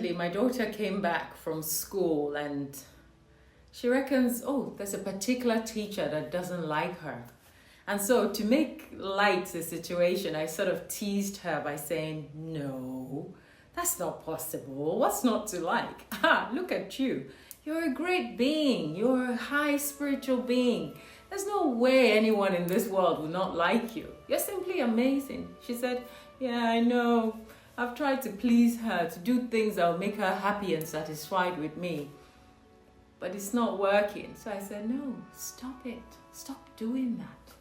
recently my daughter came back from school and she reckons, oh, there's a particular teacher that doesn't like her. And so to make light the situation, I sort of teased her by saying, no, that's not possible. What's not to like? Look at you. You're a great being. You're a high spiritual being. There's no way anyone in this world will not like you. You're simply amazing. She said, yeah, I know. I've tried to please her, to do things that will make her happy and satisfied with me. But it's not working. So I said, no, stop it. Stop doing that.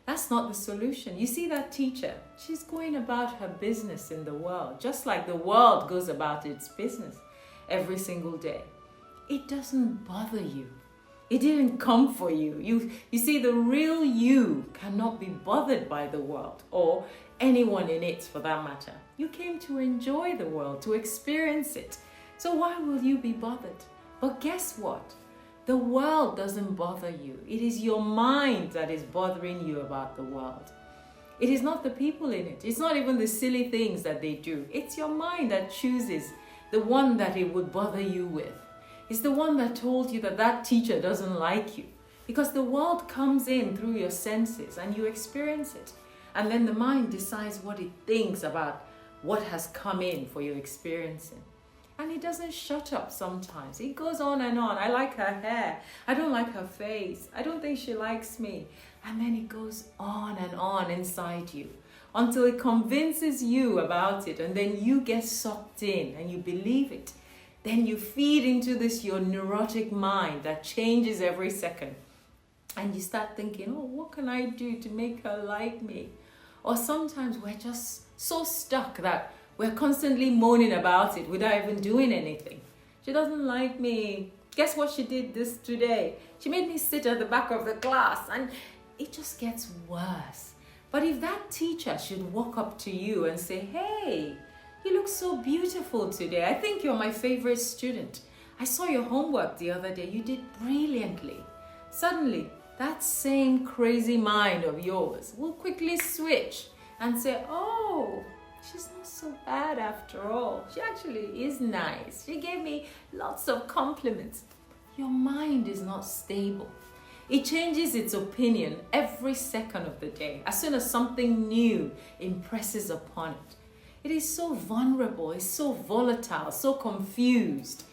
That's not the solution. You see that teacher? She's going about her business in the world, just like the world goes about its business every single day. It doesn't bother you. It didn't come for you. You see, the real you cannot be bothered by the world or anyone in it for that matter. You came to enjoy the world, to experience it. So why will you be bothered? But guess what? The world doesn't bother you. It is your mind that is bothering you about the world. It is not the people in it. It's not even the silly things that they do. It's your mind that chooses the one that it would bother you with. It's the one that told you that that teacher doesn't like you. Because the world comes in through your senses and you experience it. And then the mind decides what it thinks about what has come in for your experiencing. And it doesn't shut up sometimes. It goes on and on. I like her hair. I don't like her face. I don't think she likes me. And then it goes on and on inside you until it convinces you about it. And then you get sucked in and you believe it. Then you feed into this your neurotic mind that changes every second. And you start thinking, oh, what can I do to make her like me? Or sometimes we're just so stuck that we're constantly moaning about it without even doing anything. She doesn't like me. Guess what she did this today? She made me sit at the back of the class and it just gets worse. But if that teacher should walk up to you and say, hey, you look so beautiful today. I think you're my favorite student. I saw your homework the other day. You did brilliantly. Suddenly, that same crazy mind of yours will quickly switch and say, oh, she's not so bad after all. She actually is nice. She gave me lots of compliments. Your mind is not stable. It changes its opinion every second of the day as soon as something new impresses upon it. It is so vulnerable, it's so volatile, so confused.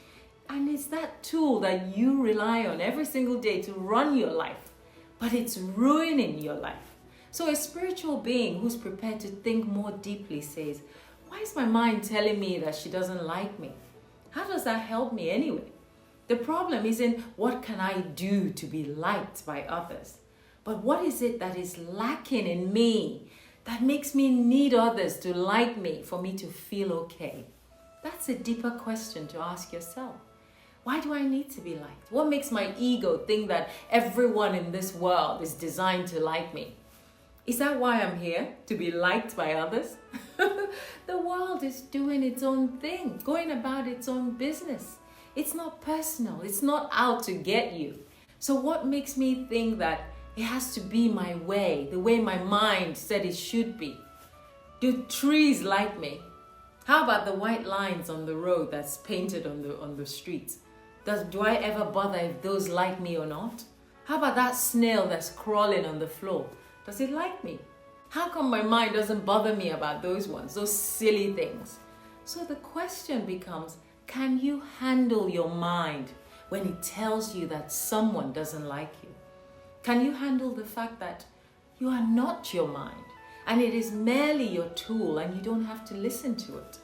And it's that tool that you rely on every single day to run your life, but it's ruining your life. So a spiritual being who's prepared to think more deeply says, why is my mind telling me that she doesn't like me? How does that help me anyway? The problem isn't what can I do to be liked by others, but what is it that is lacking in me that makes me need others to like me for me to feel okay? That's a deeper question to ask yourself. Why do I need to be liked? What makes my ego think that everyone in this world is designed to like me? Is that why I'm here? To be liked by others? The world is doing its own thing, going about its own business. It's not personal. It's not out to get you. So what makes me think that it has to be my way, the way my mind said it should be? Do trees like me? How about the white lines on the road that's painted on the streets? Do I ever bother if those like me or not? How about that snail that's crawling on the floor? Does it like me? How come my mind doesn't bother me about those ones, those silly things? So the question becomes, can you handle your mind when it tells you that someone doesn't like you? Can you handle the fact that you are not your mind and it is merely your tool and you don't have to listen to it?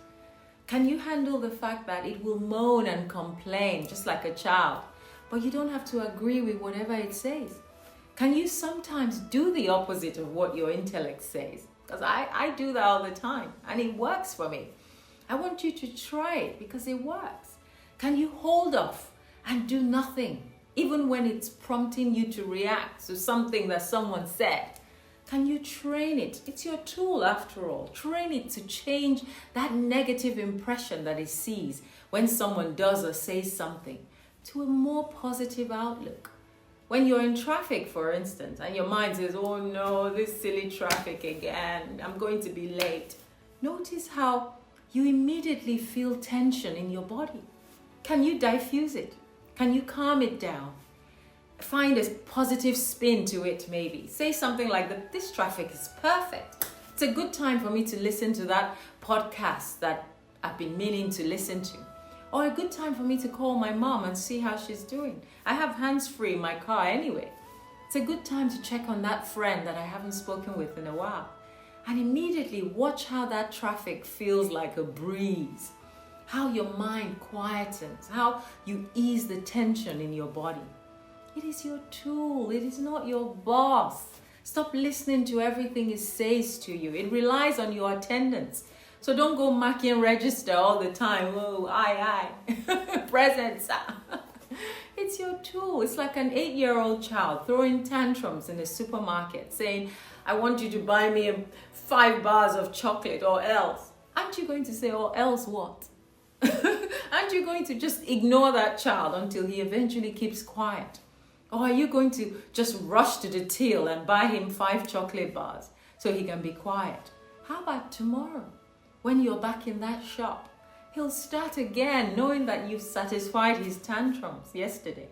Can you handle the fact that it will moan and complain just like a child, but you don't have to agree with whatever it says? Can you sometimes do the opposite of what your intellect says? Because I do that all the time and it works for me. I want you to try it because it works. Can you hold off and do nothing, even when it's prompting you to react to something that someone said? Can you train it? It's your tool after all. Train it to change that negative impression that it sees when someone does or says something to a more positive outlook. When you're in traffic, for instance, and your mind says, oh no, this silly traffic again, I'm going to be late. Notice how you immediately feel tension in your body. Can you diffuse it? Can you calm it down? Find a positive spin to it maybe. Say something like, this traffic is perfect. It's a good time for me to listen to that podcast that I've been meaning to listen to. Or a good time for me to call my mom and see how she's doing. I have hands-free in my car anyway. It's a good time to check on that friend that I haven't spoken with in a while. And immediately watch how that traffic feels like a breeze. How your mind quietens. How you ease the tension in your body. It is your tool. It is not your boss. Stop listening to everything it says to you. It relies on your attendance. So don't go marking register all the time. Oh, aye. Presents. It's your tool. It's like an 8-year-old child throwing tantrums in the supermarket saying, I want you to buy me 5 bars of chocolate or else. Aren't you going to say, or else what? Aren't you going to just ignore that child until he eventually keeps quiet? Or are you going to just rush to the till and buy him 5 chocolate bars so he can be quiet? How about tomorrow? When you're back in that shop, he'll start again knowing that you've satisfied his tantrums yesterday.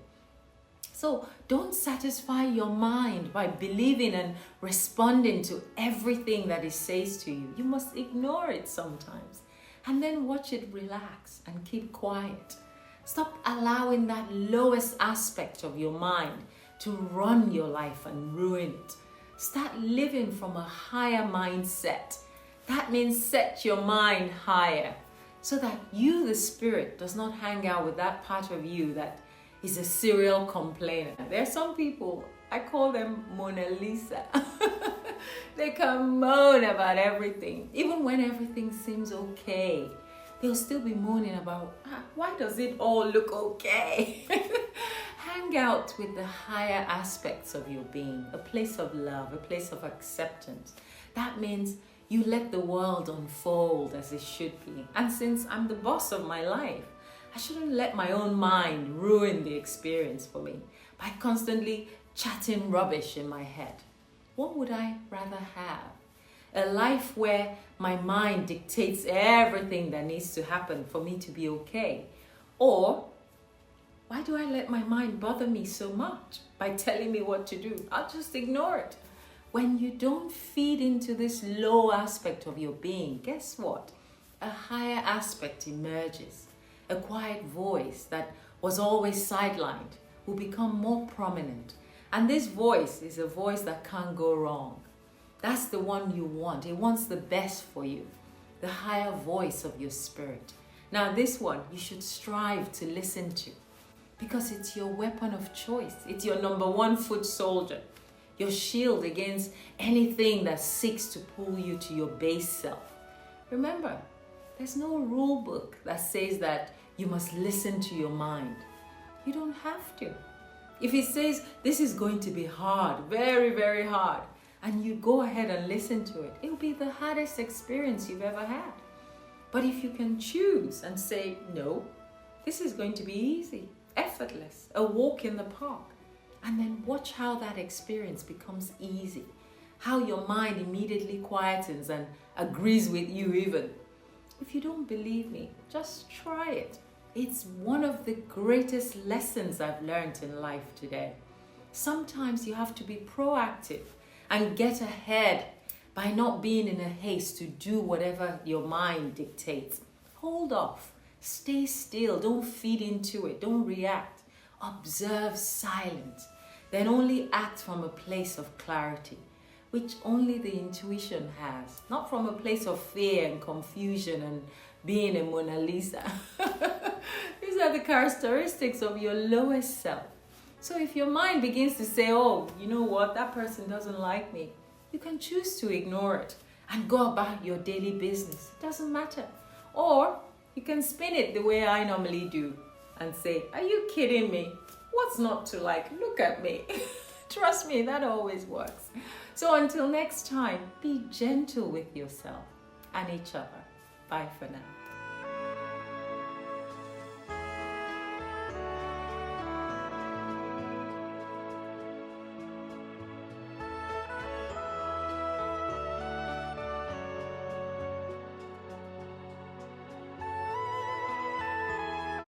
So don't satisfy your mind by believing and responding to everything that it says to you. You must ignore it sometimes and then watch it relax and keep quiet. Stop allowing that lowest aspect of your mind to run your life and ruin it. Start living from a higher mindset. That means set your mind higher so that you, the spirit, does not hang out with that part of you that is a serial complainer. There are some people, I call them Mona Lisa. They can moan about everything. Even when everything seems okay, they'll still be moaning about, why does it all look okay? Hang out with the higher aspects of your being, a place of love, a place of acceptance. That means you let the world unfold as it should be. And since I'm the boss of my life, I shouldn't let my own mind ruin the experience for me by constantly chatting rubbish in my head. What would I rather have? A life where my mind dictates everything that needs to happen for me to be okay? Or why do I let my mind bother me so much by telling me what to do? I'll just ignore it. When you don't feed into this low aspect of your being, guess what? A higher aspect emerges. A quiet voice that was always sidelined will become more prominent. And this voice is a voice that can't go wrong. That's the one you want. It wants the best for you. The higher voice of your spirit. Now this one you should strive to listen to because it's your weapon of choice. It's your number 1 foot soldier. Your shield against anything that seeks to pull you to your base self. Remember, there's no rule book that says that you must listen to your mind. You don't have to. If it says this is going to be hard, very, very hard, and you go ahead and listen to it, it'll be the hardest experience you've ever had. But if you can choose and say, no, this is going to be easy, effortless, a walk in the park, and then watch how that experience becomes easy, how your mind immediately quietens and agrees with you even. If you don't believe me, just try it. It's one of the greatest lessons I've learned in life today. Sometimes you have to be proactive and get ahead by not being in a haste to do whatever your mind dictates. Hold off, stay still, don't feed into it, don't react. Observe silence, then only act from a place of clarity, which only the intuition has, not from a place of fear and confusion and being a Mona Lisa. These are the characteristics of your lowest self. So if your mind begins to say, oh, you know what, that person doesn't like me, you can choose to ignore it and go about your daily business. It doesn't matter. Or you can spin it the way I normally do and say, are you kidding me? What's not to like? Look at me. Trust me, that always works. So until next time, be gentle with yourself and each other. Bye for now.